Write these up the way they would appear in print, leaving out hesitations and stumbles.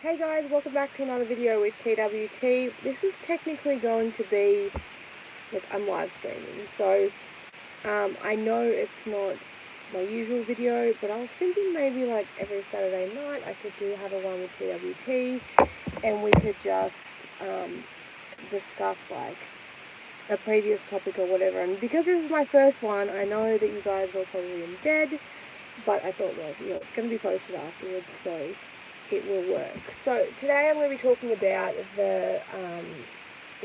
Hey guys, welcome back to another video with TWT. This is technically going to be, I'm live streaming, so I know it's not my usual video, but I was thinking maybe every Saturday night I could have a one with TWT, and we could just discuss a previous topic or whatever. And because this is my first one, I know that you guys are probably in bed, but I thought, well, it's going to be posted afterwards, so it will work. So today I'm going to be talking about the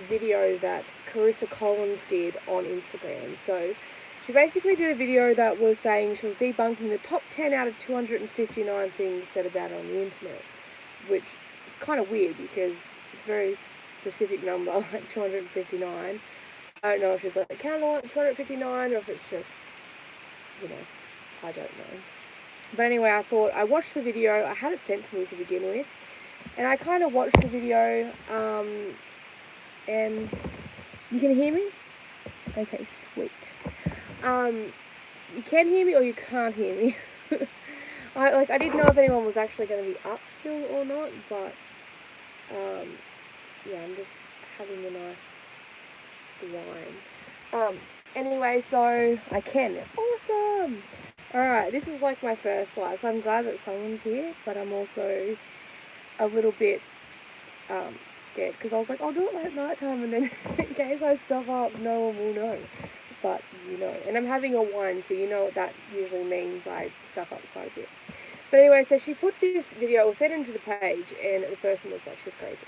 video that Karissa Collins did on Instagram. So she basically did a video that was saying she was debunking the top 10 out of 259 things said about her on the internet, which is kind of weird because it's a very specific number, like 259. I don't know if she's counting 259 or if it's just, I don't know. But anyway, I thought, I watched the video, I had it sent to me to begin with, and I kind of watched the video, and you can hear me? Okay, sweet. You can hear me or you can't hear me. I didn't know if anyone was actually going to be up still or not, but, yeah, I'm just having a nice wine. Anyway, so I can. Awesome! Alright, this is my first live, so I'm glad that someone's here, but I'm also a little bit scared, because I was I'll do it at night time, and then in case I stuff up, no one will know. But, and I'm having a wine, so you know what that usually means, I stuff up quite a bit. But anyway, so she put this video, or sent into the page, and the person was she's crazy.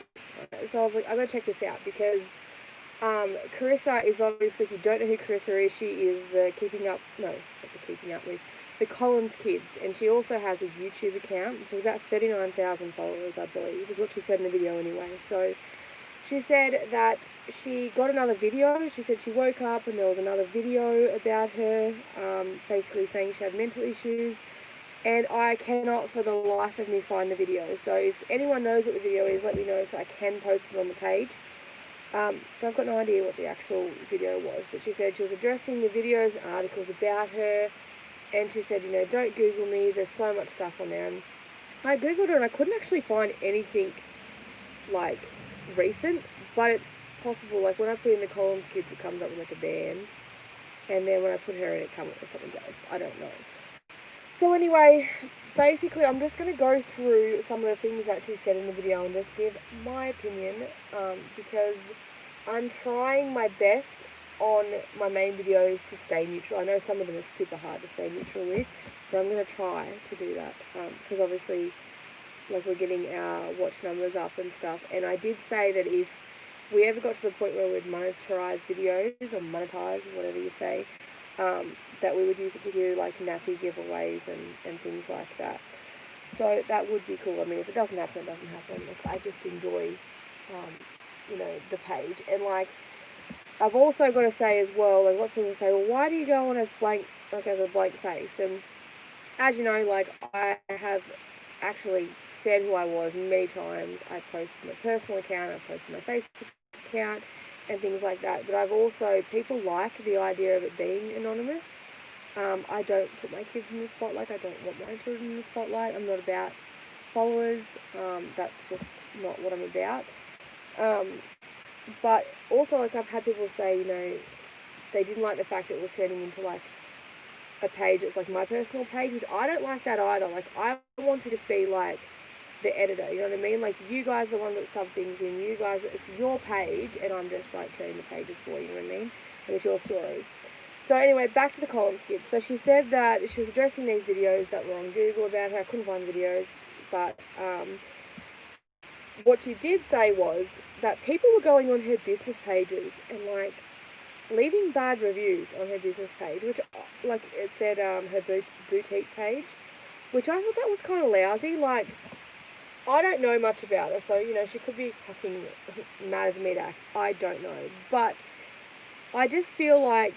Okay, so I was I'm going to check this out, because Karissa is obviously, if you don't know who Karissa is, she is the The Collins Kids, and she also has a YouTube account. She's about 39,000 followers, I believe, is what she said in the video anyway. So she said that she got another video. She said she woke up and there was another video about her, basically saying she had mental issues, and I cannot for the life of me find the video. So if anyone knows what the video is, let me know so I can post it on the page. But I've got no idea what the actual video was. But she said she was addressing the videos and articles about her. And she said, don't Google me. There's so much stuff on there. And I Googled her and I couldn't actually find anything, recent. But it's possible. When I put in the Collins Kids, it comes up with, a band. And then when I put her in, it comes up with something else. I don't know. So anyway, basically, I'm just going to go through some of the things that she said in the video and just give my opinion, because I'm trying my best on my main videos to stay neutral. I know some of them are super hard to stay neutral with, but I'm going to try to do that, because obviously, we're getting our watch numbers up and stuff, and I did say that if we ever got to the point where we'd monetize videos, or monetize, whatever you say, that we would use it to do nappy giveaways and things like that. So that would be cool. I mean, if it doesn't happen, it doesn't happen. I just enjoy, the page. And I've also got to say as well, lots of people say, well, why do you go on as blank, as a blank face? And as you know, I have actually said who I was many times. I posted my personal account, I posted my Facebook account, and things like that. But I've also, people like the idea of it being anonymous. I don't put my kids in the spotlight. I don't want my children in the spotlight. I'm not about followers. That's just not what I'm about. But also, I've had people say, they didn't like the fact that it was turning into, a page that's, my personal page, which I don't like that either. I want to just be, the editor, you know what I mean? You guys are the one that sub things in. You guys, it's your page, and I'm just, turning the pages for you, you know what I mean? And it's your story. So anyway, back to the Collins Kids. So she said that she was addressing these videos that were on Google about her. I couldn't find videos, but what she did say was that people were going on her business pages and leaving bad reviews on her business page, which it said her boutique page, which I thought that was kind of lousy. I don't know much about her, so she could be fucking mad as a meat axe. I don't know, but I just feel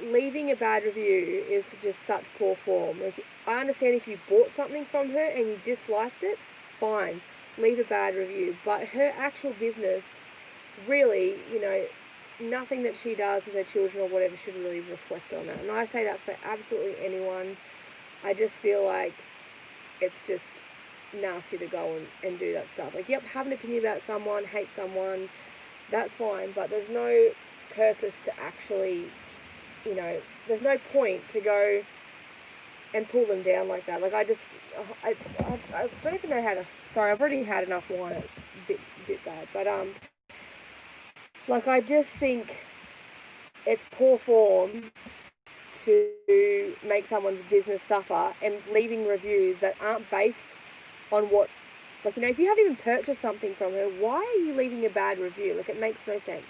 leaving a bad review is just such poor form. I understand if you bought something from her and you disliked it, fine, leave a bad review. But her actual business, really, nothing that she does with her children or whatever should really reflect on that. And I say that for absolutely anyone. I just feel it's just nasty to go and do that stuff. Like, yep, have an opinion about someone, hate someone, that's fine, but there's no purpose to actually, you know, there's no point to go and pull them down like that. Like, I don't even know how to, sorry, I've already had enough wine, it's a bit bad, but, like, I just think it's poor form to make someone's business suffer and leaving reviews that aren't based on what, like, you know, if you haven't even purchased something from her, why are you leaving a bad review? Like, it makes no sense.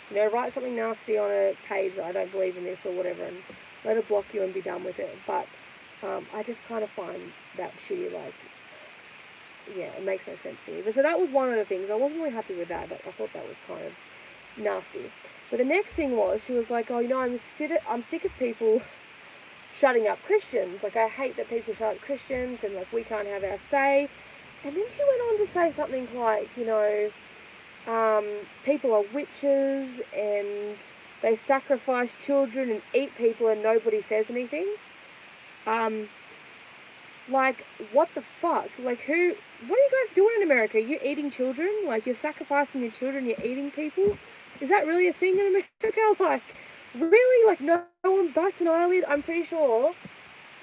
You know, write something nasty on a page that I don't believe in this or whatever, and let her block you and be done with it. But I just kind of find that shitty, like, yeah, it makes no sense to me. But so that was one of the things. I wasn't really happy with that, but I thought that was kind of nasty. But the next thing was, she was like, oh, you know, I'm sick of people shutting up Christians. Like, I hate that people shut up Christians and, like, we can't have our say. And then she went on to say something like, you know, people are witches and they sacrifice children and eat people and nobody says anything. Like, what the fuck? Like, what are you guys doing in America? You're eating children? Like, you're sacrificing your children, you're eating people? Is that really a thing in America? Like, really? Like, no one bats an eyelid? I'm pretty sure,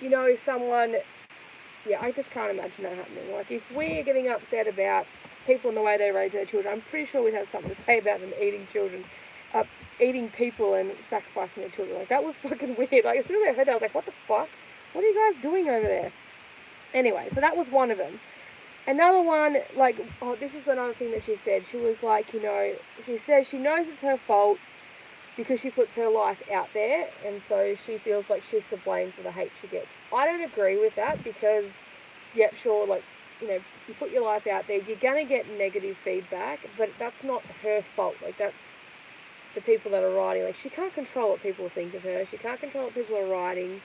you know, someone, yeah, I just can't imagine that happening. Like, if we're getting upset about people and the way they raise their children, I'm pretty sure we'd have something to say about them eating children, eating people and sacrificing their children. Like, that was fucking weird. Like, as soon as I heard that, I was like, what the fuck? What are you guys doing over there? Anyway, so that was one of them. Another one, like, oh, this is another thing that she said. She was like, you know, she says she knows it's her fault because she puts her life out there, and so she feels like she's to blame for the hate she gets. I don't agree with that because, yep, sure, like, you know, you put your life out there, you're going to get negative feedback, but that's not her fault. Like, that's the people that are writing. Like, she can't control what people think of her. She can't control what people are writing.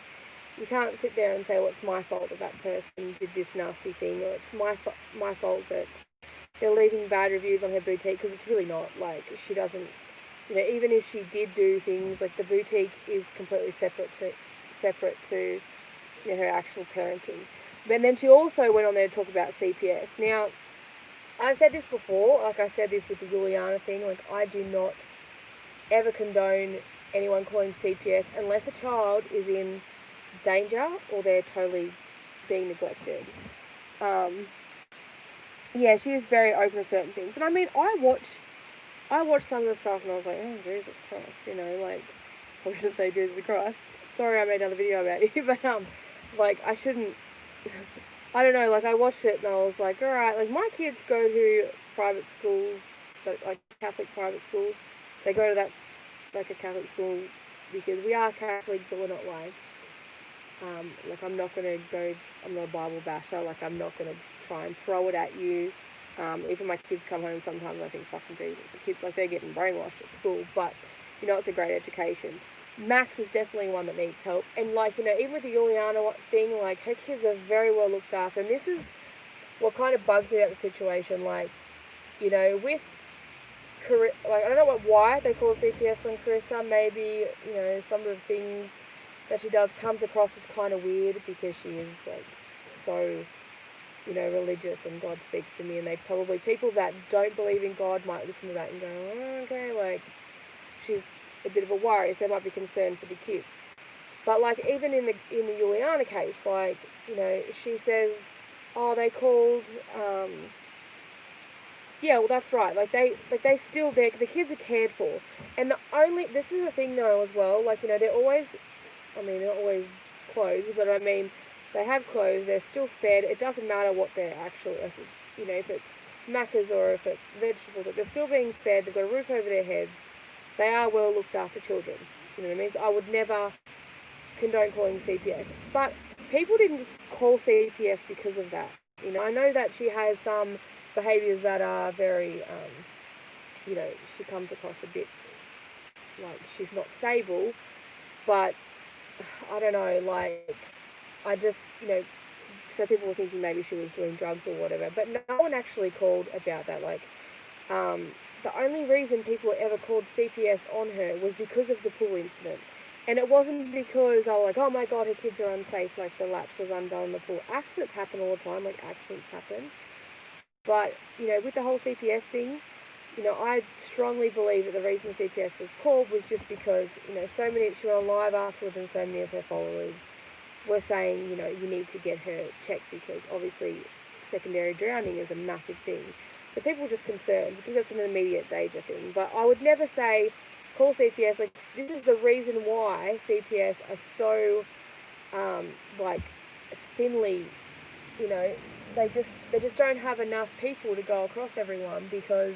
You can't sit there and say, well, it's my fault that that person did this nasty thing, or it's my fault that they're leaving bad reviews on her boutique, because it's really not. Like, she doesn't, you know, even if she did do things, like, the boutique is completely separate to you know, her actual parenting. But then she also went on there to talk about CPS. Now, I've said this before, like I said this with the Juliana thing, like, I do not ever condone anyone calling CPS unless a child is in danger or they're totally being neglected. Yeah, she is very open to certain things. And I mean, I watched some of the stuff and I was like, oh, Jesus Christ, you know, like, I shouldn't say Jesus Christ. Sorry I made another video about you, but, like, I shouldn't, I don't know, like, I watched it and I was like, alright, like, my kids go to private schools, like, Catholic private schools. They go to that, like, a Catholic school because we are Catholic, but we're not like, I'm not a Bible basher, like, I'm not going to try and throw it at you. Even my kids come home sometimes, I think, fucking Jesus, the kids, like, they're getting brainwashed at school, but, you know, it's a great education. Max is definitely one that needs help, and, like, you know, even with the Juliana thing, like, her kids are very well looked after, and this is what kind of bugs me about the situation, like, you know, with like, I don't know why they call CPS on Karissa. Maybe, you know, some of the things that she does comes across as kind of weird because she is, like, so, you know, religious, and God speaks to me, and they probably, people that don't believe in God might listen to that and go, oh, okay, like, she's a bit of a worry, so they might be concerned for the kids. But, like, even in the Juliana case, like, you know, she says, oh, they called, yeah, well, that's right, like, they still, the kids are cared for, and this is the thing, though, as well, like, you know, they're not always clothed, but I mean, they have clothes, they're still fed, it doesn't matter what they're actually, like, you know, if it's macas or if it's vegetables, like, they're still being fed, they've got a roof over their heads, they are well looked after children, you know what I mean? So I would never condone calling CPS, but people didn't just call CPS because of that, you know. I know that she has some behaviours that are very, you know, she comes across a bit like she's not stable, but I don't know, like, I just, you know, so people were thinking maybe she was doing drugs or whatever, but no one actually called about that. Like, the only reason people ever called CPS on her was because of the pool incident. And it wasn't because I was like, oh my God, her kids are unsafe, like the latch was undone in the pool. Accidents happen all the time, like accidents happen. But, with the whole CPS thing, I strongly believe that the reason the CPS was called was just because, she went on live afterwards and so many of her followers were saying, you need to get her checked because obviously secondary drowning is a massive thing. So people were just concerned because that's an immediate danger thing. But I would never say call CPS. Like, this is the reason why CPS are so, thinly, they just don't have enough people to go across everyone, because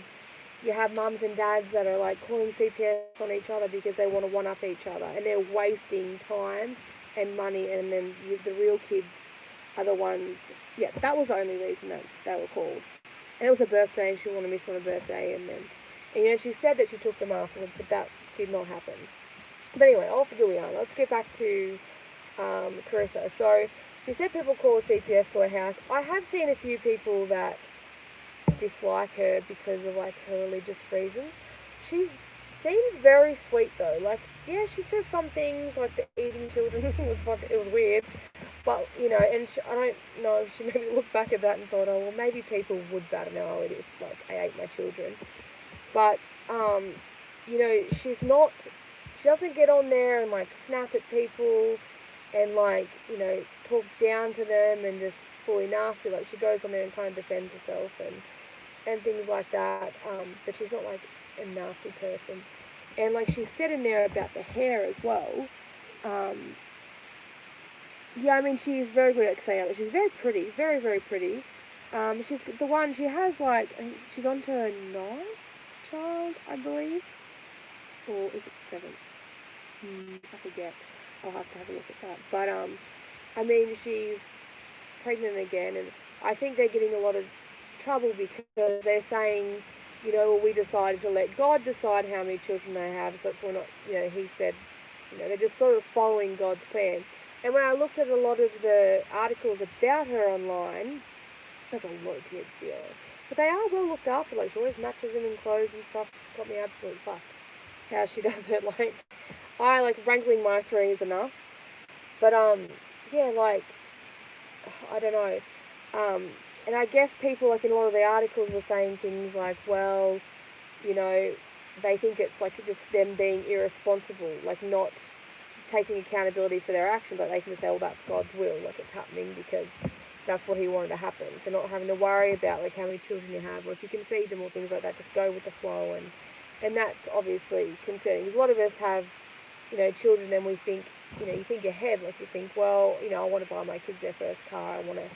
you have mums and dads that are like calling CPS on each other because they want to one up each other, and they're wasting time and money, and then the real kids are the ones. Yeah, that was the only reason that they were called. And it was her birthday, and she wanted to miss on her birthday, and she said that she took them afterwards, but that did not happen. But anyway, off to Juliana. Let's get back to Karissa. So she said people call CPS to her house. I have seen a few people that dislike her because of like her religious reasons. She seems very sweet though. Like, yeah, she says some things like the eating children it was weird. But, and I don't know if she maybe looked back at that and thought, oh, well, maybe people would bat an eyelid if, like, I ate my children. But, she doesn't get on there and, like, snap at people and, like, talk down to them and just fully nasty. Like, she goes on there and kind of defends herself and things like that. But she's not, like, a nasty person. And, like, she said in there about the hair as well. Yeah, I mean, she's very good at saying it. She's very pretty, very, very pretty. She's the one, she has like, she's on to her 9th child, I believe. Or is it 7th? I forget. I'll have to have a look at that. But, I mean, she's pregnant again, and I think they're getting a lot of trouble because they're saying, well, we decided to let God decide how many children they have, so that's why not, he said, they're just sort of following God's plan. And when I looked at a lot of the articles about her online, there's a lot of kids, yeah. But they are well looked after. Like, she always matches them in clothes and stuff. It's got me absolutely fucked how she does it. Like, I, like, wrangling my 3 is enough. But, yeah, like, I don't know. And I guess people, like, in a lot of the articles were saying things like, well, they think it's, like, just them being irresponsible, like, not taking accountability for their actions. Like, they can just say, well, that's God's will, like, it's happening because that's what he wanted to happen. So not having to worry about, like, how many children you have or if you can feed them or things like that. Just go with the flow. And that's obviously concerning, because a lot of us have, children, and we think, you think ahead. Like, you think, well, I want to buy my kids their first car, I want to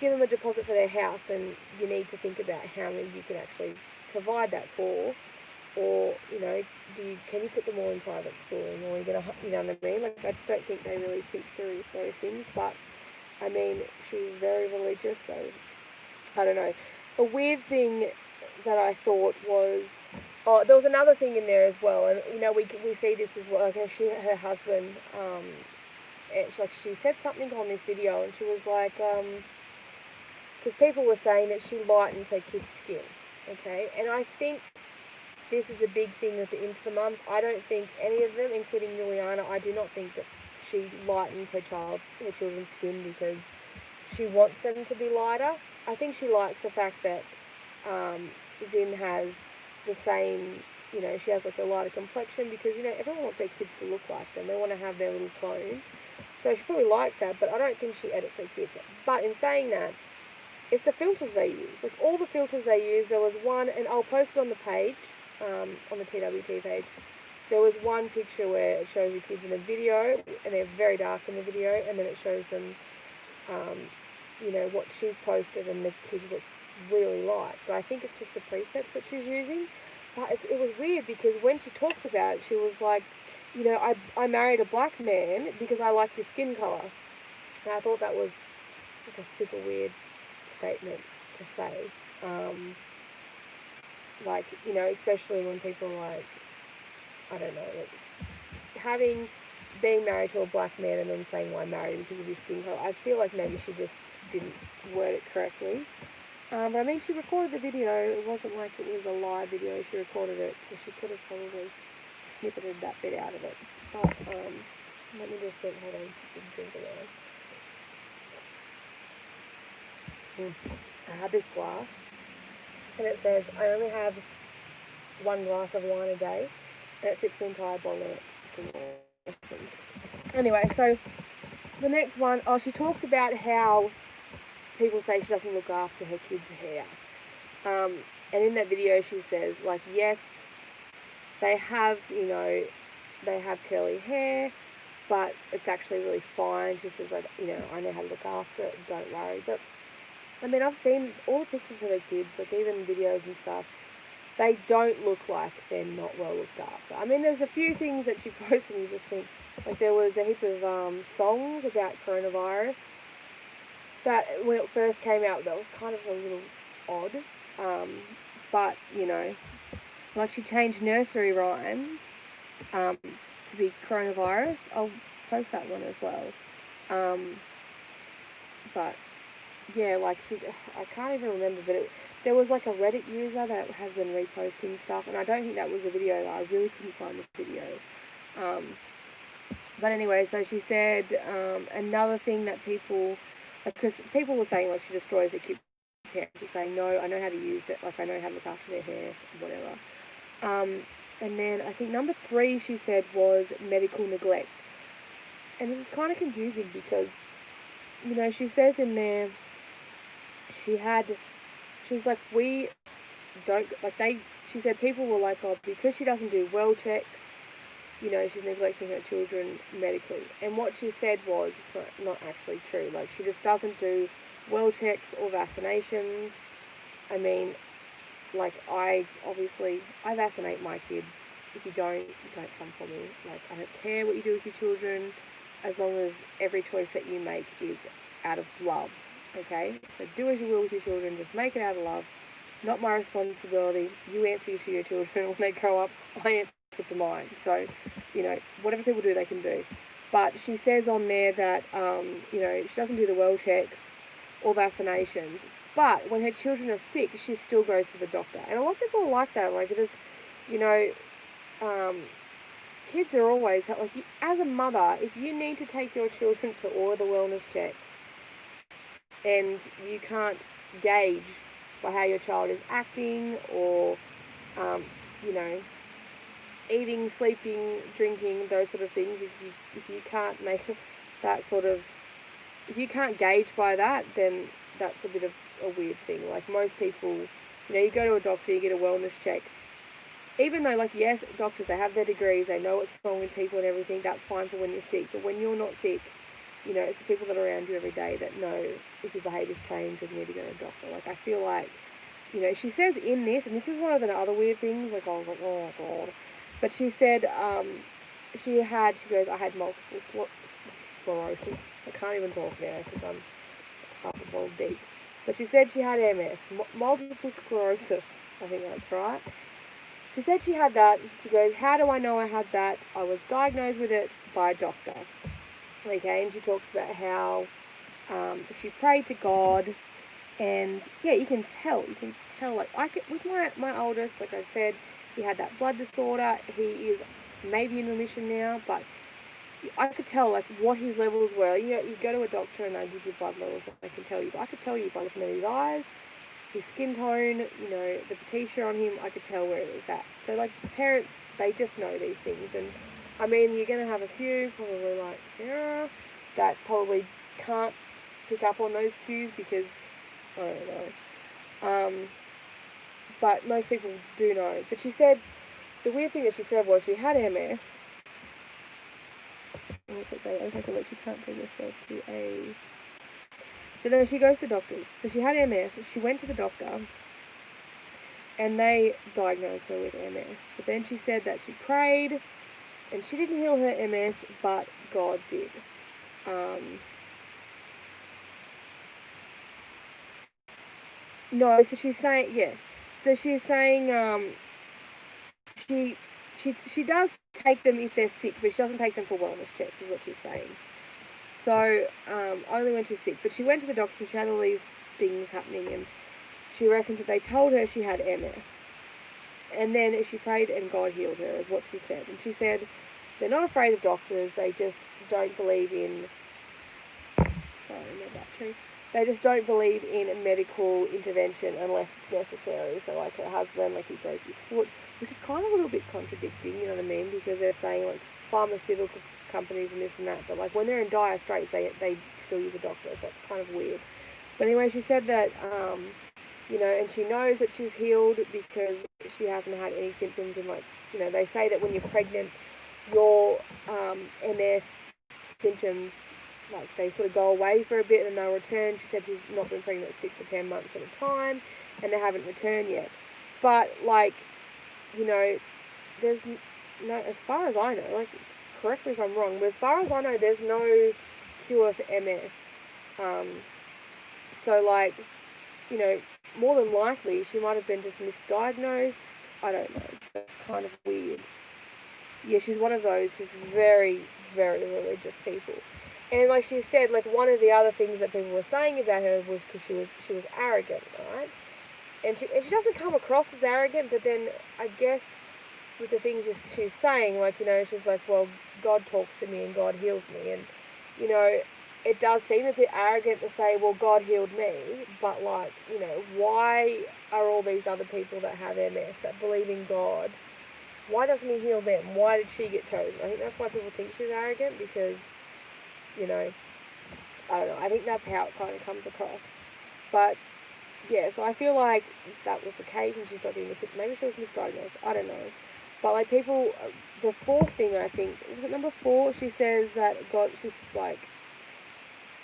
give them a deposit for their house, and you need to think about how many you can actually provide that for. Or, can you put them all in private schooling, or are you going to, you know what I mean? Like, I just don't think they really think through those things. But, I mean, she's very religious, so, I don't know. A weird thing that I thought was, there was another thing in there as well, and, we see this as well. Like, her husband, she said something on this video, and she was like, because people were saying that she lightens her kids' skin, okay? And I think this is a big thing with the Insta mums. I don't think any of them, including Juliana, I do not think that she lightens her children's skin because she wants them to be lighter. I think she likes the fact that Zin has the same, she has like a lighter complexion because, everyone wants their kids to look like them. They want to have their little clone. So she probably likes that, but I don't think she edits her kids. But in saying that, it's the filters they use. Like, all the filters they use, there was one, and I'll post it on the page, on the TWT page. There was one picture where it shows the kids in a video, and they're very dark in the video, and then it shows them, what she's posted, and the kids look really light. But I think it's just the presets that she's using. But it was weird because when she talked about it, she was like, I married a black man because I like his skin colour. And I thought that was like a super weird statement to say. Especially when people like, I don't know, like being married to a black man and then saying, well, I married him because of his skin colour. I feel like maybe she just didn't word it correctly. But I mean, she recorded the video. It wasn't like it was a live video. She recorded it, so she could have probably snippeted that bit out of it. But, Let me just think. Hold on. Drink it. I have this glass, and it says I only have 1 glass of wine a day, and it fits the entire bottle, and it's awesome. Anyway, so the next one, she talks about how people say she doesn't look after her kids' hair. And in that video she says, like, yes, they have, they have curly hair, but it's actually really fine. She says, like, I know how to look after it, don't worry. But, I mean, I've seen all the pictures of her kids, like even videos and stuff. They don't look like they're not well looked after. I mean, there's a few things that she posts and you just think, like there was a heap of songs about coronavirus that when it first came out, that was kind of a little odd. But, like she changed nursery rhymes to be coronavirus. I'll post that one as well. But, yeah, like I can't even remember, but there was like a Reddit user that has been reposting stuff, and I don't think that was a video. I really couldn't find the video. But anyway, so she said another thing that people, because people were saying like she destroys their kids' hair. She's saying, no, I know how to use it, like I know how to look after their hair, whatever. And then I think number 3 she said was medical neglect. And this is kind of confusing because, she says in there, she's like, we don't, like she said people were like, oh, because she doesn't do well checks, she's neglecting her children medically. And what she said was, it's not actually true. Like, she just doesn't do well checks or vaccinations. I mean, like, I vaccinate my kids. If you don't come for me. Like, I don't care what you do with your children, as long as every choice that you make is out of love, okay? So do as you will with your children, just make it out of love. Not my responsibility. You answer to your children when they grow up. I answer to mine. So, whatever people do, they can do. But she says on there that, she doesn't do the well checks or vaccinations. But when her children are sick, she still goes to the doctor. And a lot of people are like that. Like, it is, kids are always, like, as a mother, if you need to take your children to all the wellness checks and you can't gauge by how your child is acting or, eating, sleeping, drinking, those sort of things, if you can't make that sort of, if you can't gauge by that, then that's a bit of a weird thing. Like, most people, you go to a doctor, you get a wellness check. Even though, like, yes, doctors, they have their degrees, they know what's wrong with people and everything, that's fine for when you're sick. But when you're not sick, it's the people that are around you every day that know if your behaviour's changed or you need to go to a doctor. Like, I feel like, she says in this, and this is one of the other weird things, like, I was like, oh, God. But she said, she goes, I had multiple sclerosis. I can't even talk now because I'm half a bottle deep. But she said she had MS, multiple sclerosis, I think that's right. She said she had that. She goes, how do I know I had that? I was diagnosed with it by a doctor. Okay, and she talks about how she prayed to God, and yeah, you can tell, like, with my oldest, like I said, he had that blood disorder. He is maybe in remission now, but I could tell, like, what his levels were. You go to a doctor and they give you blood levels, and they can tell you. But I could tell you by looking at his eyes, his skin tone, the petitiae on him, I could tell where it was at. So, like, parents, they just know these things. And, I mean, you're going to have a few, probably like Sarah, that probably can't pick up on those cues because, I don't know. But most people do know. But she said, the weird thing that she said was she had MS. What's it say? Okay, so like she can't bring herself to a... So no, she goes to the doctors. So she had MS. She went to the doctor, and they diagnosed her with MS. But then she said that she prayed, and she didn't heal her MS, but God did. No, so she's saying, yeah. So she's saying, she does take them if they're sick, but she doesn't take them for wellness checks, is what she's saying. So, only when she's sick. But she went to the doctor because she had all these things happening, and she reckons that they told her she had MS. And then she prayed and God healed her, is what she said. And she said they're not afraid of doctors, they just don't believe in, sorry, my battery, they just don't believe in medical intervention unless it's necessary. So like her husband, like he broke his foot, which is kind of a little bit contradicting, you know what I mean, because they're saying like pharmaceutical companies and this and that, but like when they're in dire straits, they still use a doctor, so it's kind of weird. But anyway, she said that, you know, and she knows that she's healed because she hasn't had any symptoms. And like, you know, they say that when you're pregnant, your MS symptoms, like they sort of go away for a bit and they'll return. She said she's not been pregnant 6 to 10 months at a time, and they haven't returned yet. But like, you know, there's no, as far as I know, like, correct me if I'm wrong, but as far as I know, there's no cure for MS. So like, you know, more than likely she might have been just misdiagnosed. I don't know. That's kind of weird. Yeah, she's one of those. She's very, very religious people. And like she said, like one of the other things that people were saying about her was because she was arrogant, right? And she doesn't come across as arrogant, but then I guess with the things she's saying, like, you know, she's like, well, God talks to me and God heals me, and you know, it does seem a bit arrogant to say, well, God healed me, but like, you know, why are all these other people that have MS, that believe in God, why doesn't he heal them? Why did she get chosen? I think that's why people think she's arrogant, because, you know, I don't know, I think that's how it kind of comes across. But yeah, so I feel like that was the case, and she's not being sick. Maybe she was misdiagnosed, I don't know. But like people, the fourth thing, I think, was it number 4? She says that she's like,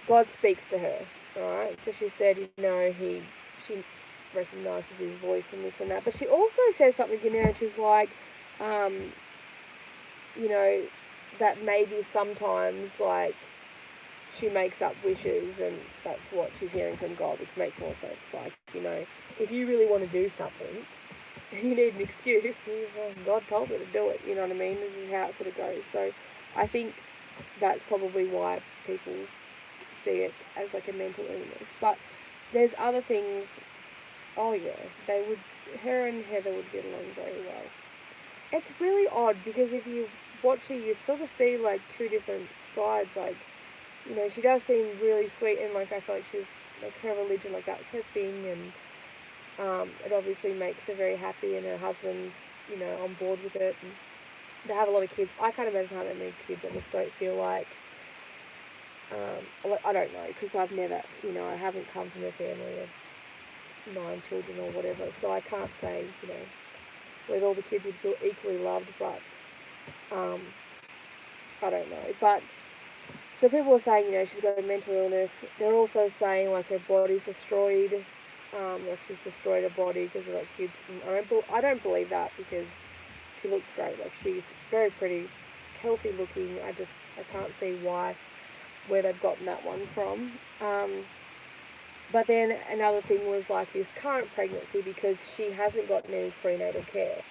God speaks to her, alright? So she said, you know, she recognises his voice and this and that. But she also says something in there, and she's like, you know, that maybe sometimes, like, she makes up wishes, and that's what she's hearing from God, which makes more sense. Like, you know, if you really want to do something, you need an excuse. God told me to do it, you know what I mean? This is how it sort of goes. So I think that's probably why people see it as like a mental illness. But there's other things. Oh yeah, her and Heather would get along very well. It's really odd, because if you watch her, you sort of see like two different sides. Like, you know, she does seem really sweet, and like I feel like she's like, her religion, like that's her thing, and it obviously makes her very happy, and her husband's, you know, on board with it, and they have a lot of kids. I can't imagine how many kids. I just don't feel like, I don't know, because I've never, you know, I haven't come from a family of 9 children or whatever, so I can't say, you know, whether all the kids would feel equally loved, but I don't know. But so people are saying, you know, she's got a mental illness. They're also saying like her body's destroyed, like she's destroyed her body because of like kids. I don't believe that, because she looks great. Like, she's very pretty, healthy looking. I can't see where they've gotten that one from. But then another thing was like this current pregnancy, because she hasn't gotten any prenatal care.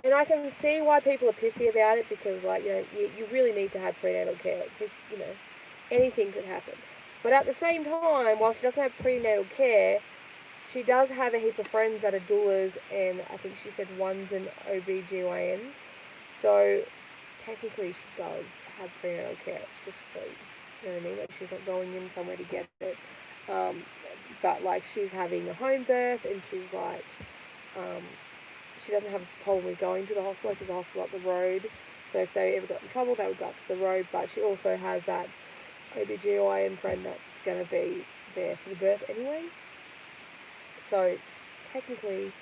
And I can see why people are pissy about it, because like, you know, you really need to have prenatal care. You know, anything could happen. But at the same time, while she doesn't have prenatal care, she does have a heap of friends that are doulas, and I think she said one's an OBGYN. So technically she does have prenatal care. It's just free. You know what I mean? Like, she's not going in somewhere to get it. But like, she's having a home birth, and she's like, she doesn't have a problem with going to the hospital, because the hospital up the road. So if they ever got in trouble, they would go up to the road. But she also has that OBGYN friend that's going to be there for the birth anyway. So technically,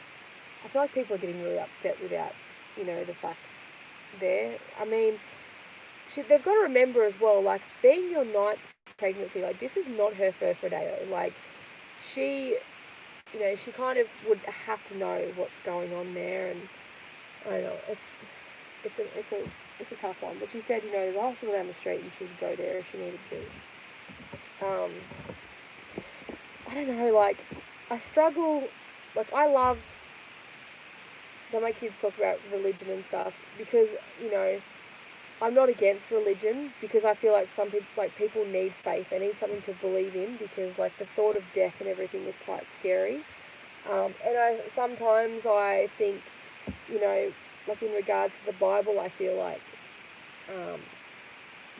I feel like people are getting really upset without, you know, the facts there. I mean, they've got to remember as well, like, being your 9th pregnancy, like, this is not her first rodeo. Like, she, you know, she kind of would have to know what's going on there, and I don't know, it's a tough one. But she said, you know, there's a hospital down the street, and she would go there if she needed to. I don't know, like, I struggle, like, I love that my kids talk about religion and stuff, because, you know, I'm not against religion, because I feel like some people, like, people need faith. They need something to believe in, because, like, the thought of death and everything is quite scary. And sometimes I think, you know, like, in regards to the Bible, I feel like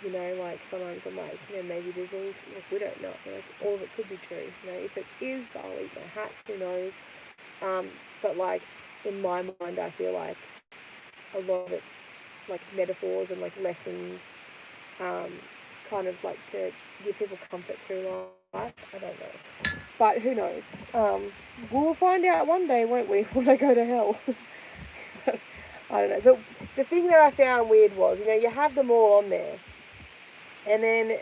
You know, like, sometimes I'm like, you know, maybe there's all, like, we don't know. Like, all of it could be true. You know, if it is, I'll eat my hat, who knows. But, like, in my mind, I feel like a lot of it's, like, metaphors and, like, lessons, kind of, like, to give people comfort through life. I don't know. But who knows? We'll find out one day, won't we, when I go to hell. I don't know. But the thing that I found weird was, you know, you have them all on there. And then,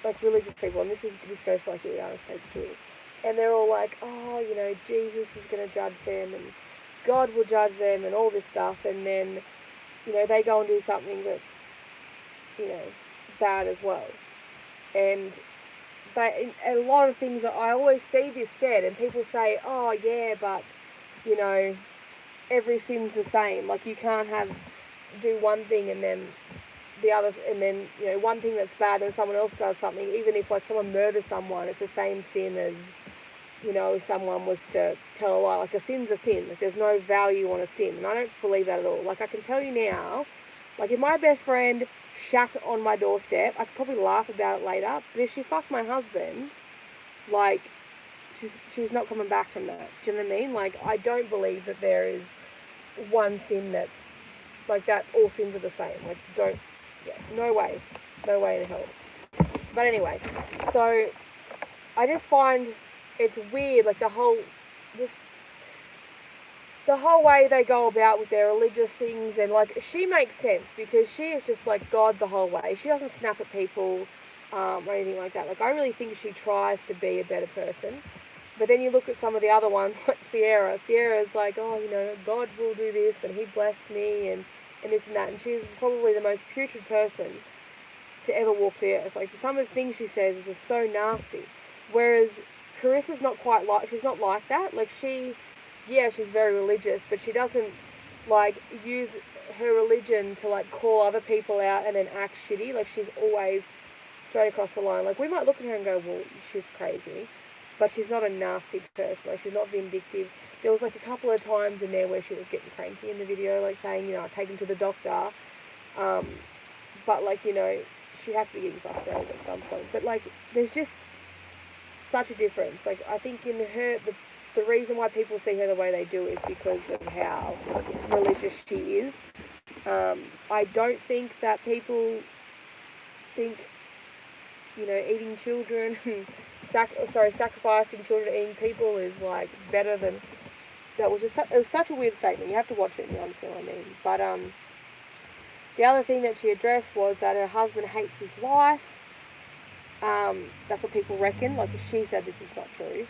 like, religious people, and this goes for, like, the honest page too. And they're all like, oh, you know, Jesus is going to judge them, and God will judge them, and all this stuff. And then, you know, they go and do something that's, you know, bad as well. And a lot of things that I always see this said, and people say, oh, yeah, but, you know, every sin's the same. Like, you can't do one thing and then the other, and then, you know, one thing that's bad and someone else does something. Even if, like, someone murders someone, it's the same sin as, you know, if someone was to tell a lie. Like, a sin's a sin. Like, there's no value on a sin. And I don't believe that at all. Like, I can tell you now, like, if my best friend shat on my doorstep, I could probably laugh about it later. But if she fucked my husband, like, she's not coming back from that. Do you know what I mean? Like, I don't believe that there is one sin that's, like, that all sins are the same. Like, no way in hell. But anyway, so I just find it's weird, like, the whole way they go about with their religious things. And, like, she makes sense because she is just like God the whole way. She doesn't snap at people or anything like that. Like, I really think she tries to be a better person. But then you look at some of the other ones, like Sierra's like, oh, you know, God will do this and he blessed me and this and that. And she's probably the most putrid person to ever walk the earth. Like, some of the things she says is just so nasty. Whereas Karissa's she's not like that. Like, she's very religious, but she doesn't, like, use her religion to, like, call other people out and then act shitty. Like, she's always straight across the line. Like, we might look at her and go, well, she's crazy. But she's not a nasty person. Like, she's not vindictive. There was, like, a couple of times in there where she was getting cranky in the video, like, saying, you know, I'll take him to the doctor. But, like, you know, she has to be getting frustrated at some point. But, like, there's just such a difference. Like, I think in her, the reason why people see her the way they do is because of how religious she is. I don't think that people think, you know, eating children, sacrificing children to eating people is, like, better than... It was such a weird statement. You have to watch it and you understand what I mean. But the other thing that she addressed was that her husband hates his wife. That's what people reckon. Like, she said this is not true.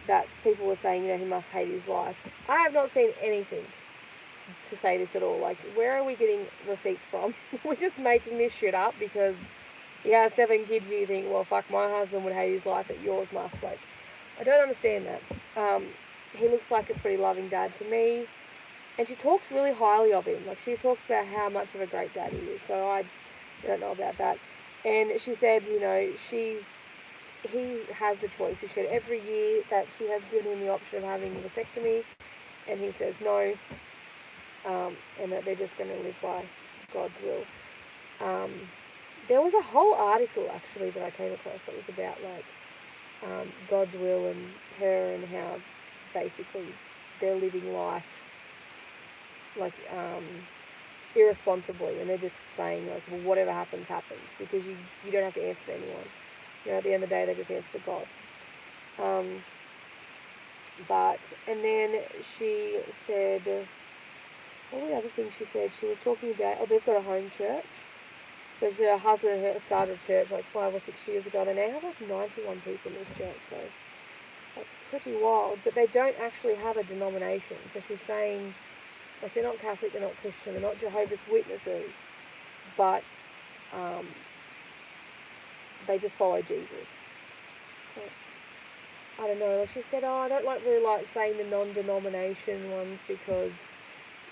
That people were saying, you know, he must hate his wife. I have not seen anything to say this at all. Like, where are we getting receipts from? We're just making this shit up because he has 7 kids. You think, well, fuck, my husband would hate his life, but yours must. Like, I don't understand that. He looks like a pretty loving dad to me. And she talks really highly of him. Like, she talks about how much of a great dad he is. So I don't know about that. And she said, you know, he has the choice. She said every year that she has given him the option of having a vasectomy, and he says no, and that they're just going to live by God's will. There was a whole article, actually, that I came across that was about, like, God's will and her and how basically they're living life, like, irresponsibly, and they're just saying, like, well, whatever happens, happens, because you don't have to answer to anyone. You know, at the end of the day, they just answer to God. And then she said, what were the other things she said? She was talking about, they've got a home church. So she said her husband and her started a church like 5 or 6 years ago. They now have like 91 people in this church, so that's pretty wild. But they don't actually have a denomination. So she's saying, like, they're not Catholic, they're not Christian, they're not Jehovah's Witnesses, but they just follow Jesus. So I don't know. Like, she said, I don't really like saying the non-denomination ones because,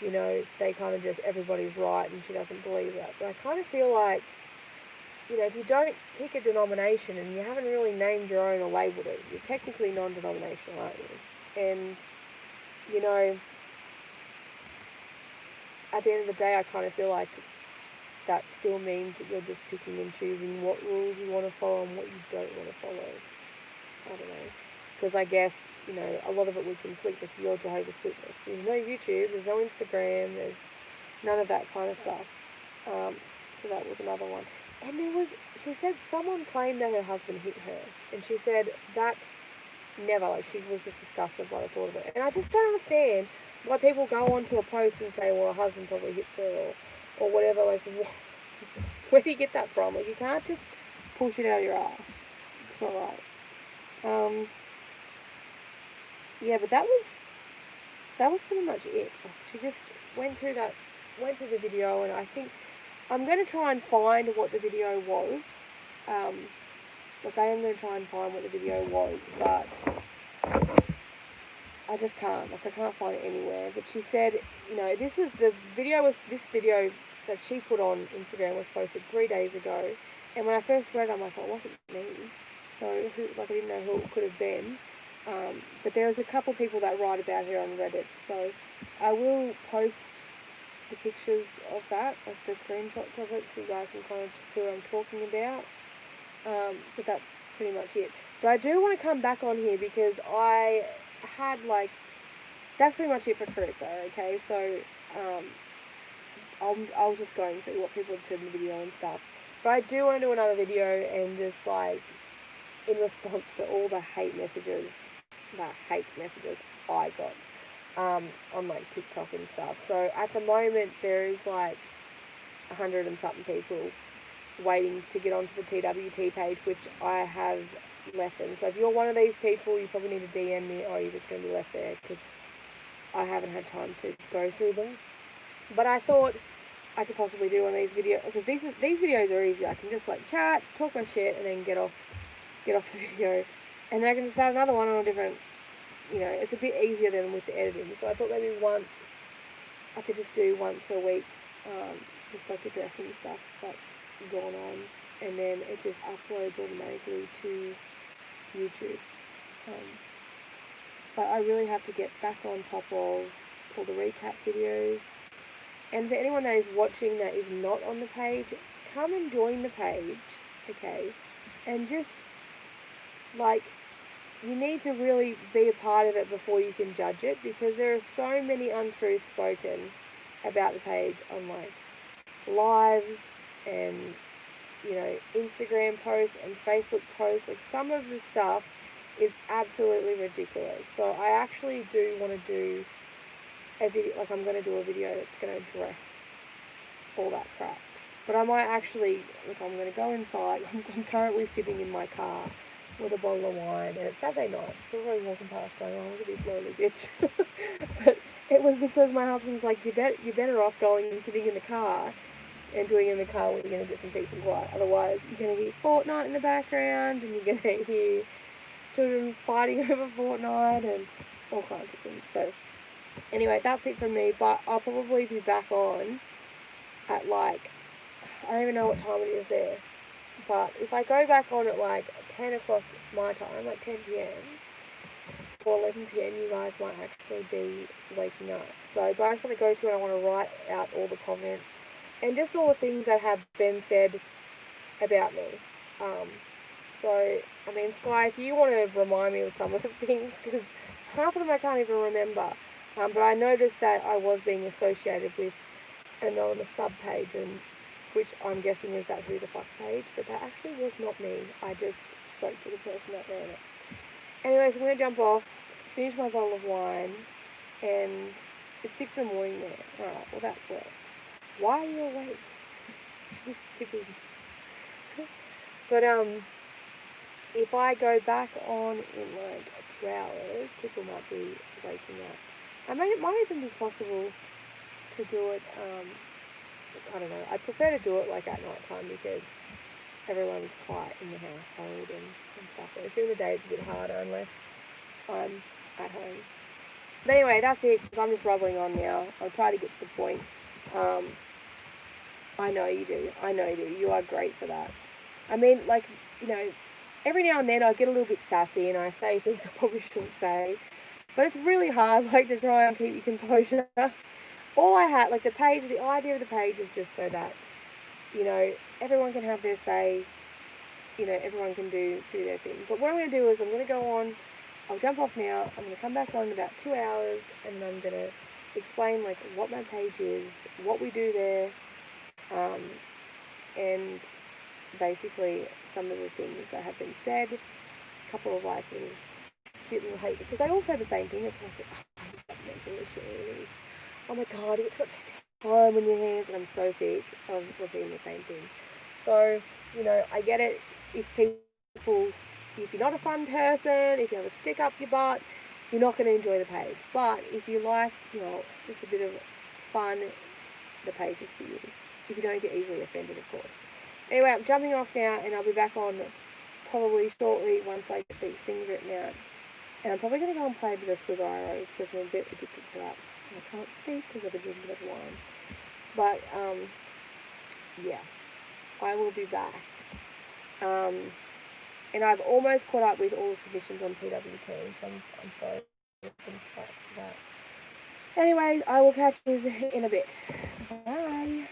you know, they kind of just, everybody's right, and she doesn't believe that. But I kind of feel like, you know, if you don't pick a denomination and you haven't really named your own or labelled it, you're technically non-denominational, aren't you? And, you know, at the end of the day, I kind of feel like that still means that you're just picking and choosing what rules you want to follow and what you don't want to follow. I don't know. Because I guess, you know, a lot of it would conflict with your Jehovah's Witness. There's no YouTube, there's no Instagram, there's none of that kind of stuff. So that was another one. And she said someone claimed that her husband hit her. And she said that never, like, she was just disgusted by the thought of it. And I just don't understand why people go onto a post and say, well, her husband probably hits her or whatever. Like, where do you get that from? Like, you can't just push it out of your ass. It's not right. Yeah, but that was pretty much it. She just went through the video, and I think I'm going to try and find what the video was. Like, I am going to try and find what the video was, but I just can't. Like, I can't find it anywhere. But she said, you know, this video that she put on Instagram was posted 3 days ago. And when I first read it, I'm like, oh, it wasn't me. So, I didn't know who it could have been. But there was a couple people that write about her on Reddit. So, I will post the pictures of that, like the screenshots of it, so you guys can kind of see what I'm talking about. But that's pretty much it. But I do want to come back on here because I had, like, that's pretty much it for Karissa, okay? So, I was just going through what people had said in the video and stuff. But I do want to do another video and just, like, in response to all the hate messages I got on, like, TikTok and stuff. So, at the moment, there is, like, 100 and something people waiting to get onto the TWT page, which I have left them. So if you're one of these people, you probably need to DM me, or you're just going to be left there, because I haven't had time to go through them. But I thought I could possibly do one of these videos, because these videos are easy. I can just, like, chat, talk my shit, and then get off the video, and then I can just start another one on a different, you know, it's a bit easier than with the editing. So I thought maybe I could just do once a week, just, like, addressing stuff that's gone on, and then it just uploads automatically to YouTube. But I really have to get back on top of all the recap videos. And for anyone that is watching that is not on the page, come and join the page, okay? And just, like, you need to really be a part of it before you can judge it, because there are so many untruths spoken about the page on, like, lives and, you know, Instagram posts and Facebook posts. Like, some of the stuff is absolutely ridiculous. So I actually do want to do a video, like, I'm going to do a video that's going to address all that crap. But I might actually, look, I'm going to go inside. I'm currently sitting in my car with a bottle of wine, and it's Saturday night. People are walking past going, oh, look at this lonely bitch. But it was because my husband's like, you're better off going and sitting in the car and doing it in the car when you're going to get some peace and quiet. Otherwise, you're going to hear Fortnite in the background, and you're going to hear children fighting over Fortnite and all kinds of things. So, anyway, that's it from me, but I'll probably be back on at, like, I don't even know what time it is there, but if I go back on at, like, 10 o'clock my time, like 10 p.m. or 11 p.m, you guys might actually be waking up. So, but I just want to go through and I want to write out all the comments and just all the things that have been said about me. So, I mean, Sky, if you want to remind me of some of the things, because half of them I can't even remember. But I noticed that I was being associated with an anonymous sub-page, and which I'm guessing is that Who the Fuck page, but that actually was not me. I just spoke to the person that ran it. Anyways, I'm going to jump off, finish my bottle of wine, and it's 6 in the morning there. Alright, well, that works. Why are you awake? Should be sleeping. But, if I go back on in, like, 2 hours, people might be waking up. It might even be possible to do it, I don't know. I prefer to do it, like, at night time, because everyone's quiet in the household and stuff. But during the day it's a bit harder unless I'm at home. But anyway, that's it, because I'm just rubbling on now. I'll try to get to the point. I know you do. You are great for that. I mean, like, you know, every now and then I get a little bit sassy and I say things I probably shouldn't say. But it's really hard, like, to try and keep your composure. All I had, like, the idea of the page is just so that you know, everyone can have their say, you know, everyone can do their thing. But what I'm going to do is I'm going to go on, I'll jump off now, I'm going to come back on in about 2 hours, and I'm going to explain, like, what my page is, what we do there, and basically some of the things that have been said. It's a couple of, like, little cute little hate, because they all say the same thing. It's like, oh, I love making machines. Oh my god, it's got to take time on your hands, and I'm so sick of repeating the same thing. So, you know, I get it if you're not a fun person, if you have a stick up your butt, you're not going to enjoy the page. But if you like, you know, just a bit of fun, the page is for you. If you don't get easily offended, of course. Anyway, I'm jumping off now, and I'll be back on probably shortly once I get these things written out. And I'm probably going to go and play a bit of Slither IO because I'm a bit addicted to that. And I can't speak because I've been drinking a bit of wine. But, yeah, I will be back. And I've almost caught up with all the submissions on TWT, so I'm sorry for that. Anyways, I will catch you in a bit. Bye.